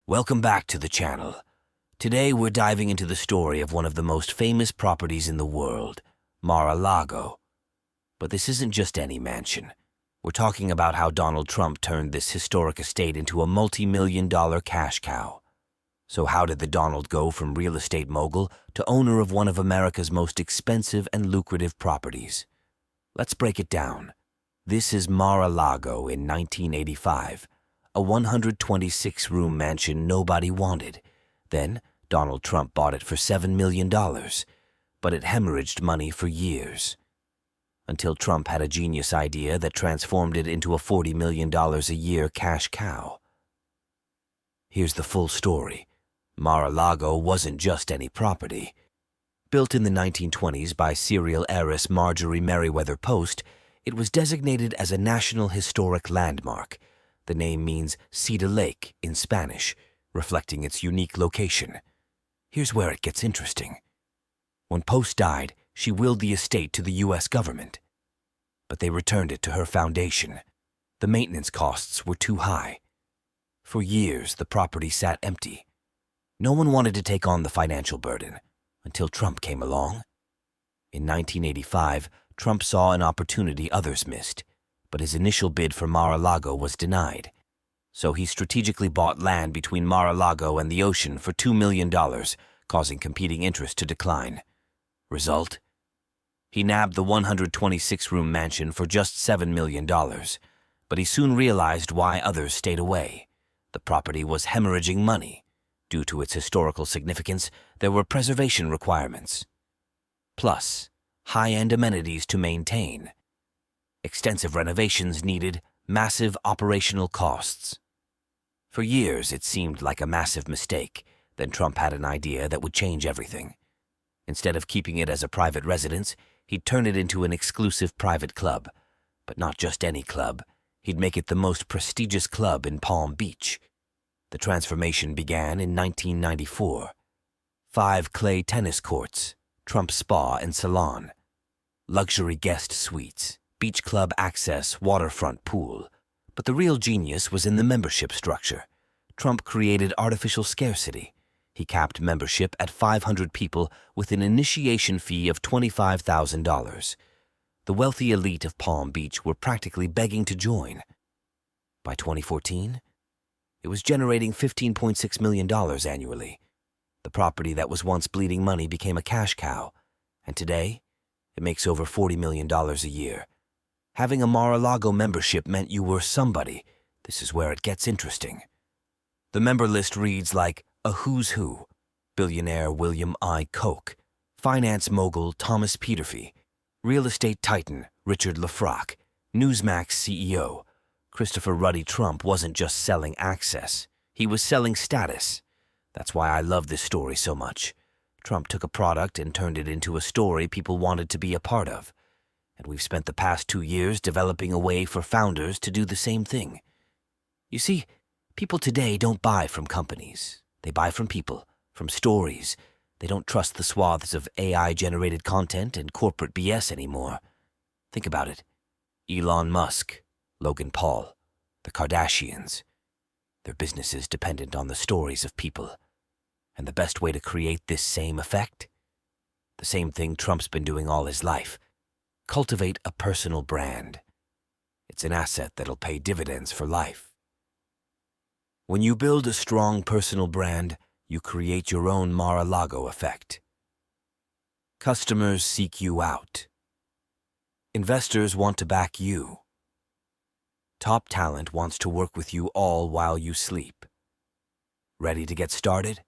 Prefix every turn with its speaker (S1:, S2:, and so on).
S1: Welcome back to the channel. Today we're diving into the story of one of the most famous properties in the world, Mar-a-Lago. But this isn't just any mansion. We're talking about how Donald Trump turned this historic estate into a multi-million-dollar cash cow. So how did the Donald go from real estate mogul to owner of one of America's most expensive and lucrative properties? Let's break it down. This is Mar-a-Lago in 1985. A 126-room mansion nobody wanted. Then, Donald Trump bought it for $7 million, but it hemorrhaged money for years. Until Trump had a genius idea that transformed it into a $40 million a year cash cow. Here's the full story. Mar-a-Lago wasn't just any property. Built in the 1920s by serial heiress Marjorie Merriweather Post, it was designated as a National Historic Landmark. The name means Cedar Lake in Spanish, reflecting its unique location. Here's where it gets interesting. When Post died, she willed the estate to the U.S. government. But they returned it to her foundation. The maintenance costs were too high. For years, the property sat empty. No one wanted to take on the financial burden, until Trump came along. In 1985, Trump saw an opportunity others missed. But his initial bid for Mar-a-Lago was denied. So he strategically bought land between Mar-a-Lago and the ocean for $2 million, causing competing interest to decline. Result? He nabbed the 126-room mansion for just $7 million, but he soon realized why others stayed away. The property was hemorrhaging money. Due to its historical significance, there were preservation requirements. Plus, high-end amenities to maintain. Extensive renovations needed, massive operational costs. For years, it seemed like a massive mistake. Then Trump had an idea that would change everything. Instead of keeping it as a private residence, he'd turn it into an exclusive private club. But not just any club. He'd make it the most prestigious club in Palm Beach. The transformation began in 1994. 5 clay tennis courts, Trump spa and salon, luxury guest suites, beach club access, waterfront pool. But the real genius was in the membership structure. Trump created artificial scarcity. He capped membership at 500 people with an initiation fee of $25,000. The wealthy elite of Palm Beach were practically begging to join. By 2014, it was generating $15.6 million annually. The property that was once bleeding money became a cash cow, and today, it makes over $40 million a year. Having a Mar-a-Lago membership meant you were somebody. This is where it gets interesting. The member list reads like a who's who. Billionaire William I. Koch, finance mogul Thomas Peterffy, real estate titan Richard Lefrak, Newsmax CEO. Christopher Ruddy Trump wasn't just selling access. He was selling status. That's why I love this story so much. Trump took a product and turned it into a story people wanted to be a part of. And we've spent the past 2 years developing a way for founders to do the same thing. You see, people today don't buy from companies. They buy from people, from stories. They don't trust the swaths of AI-generated content and corporate BS anymore. Think about it. Elon Musk, Logan Paul, the Kardashians. Their businesses dependent on the stories of people. And the best way to create this same effect? The same thing Trump's been doing all his life. Cultivate a personal brand. It's an asset that'll pay dividends for life. When you build a strong personal brand, you create your own Mar-a-Lago effect. Customers seek you out. Investors want to back you. Top talent wants to work with you all while you sleep. Ready to get started?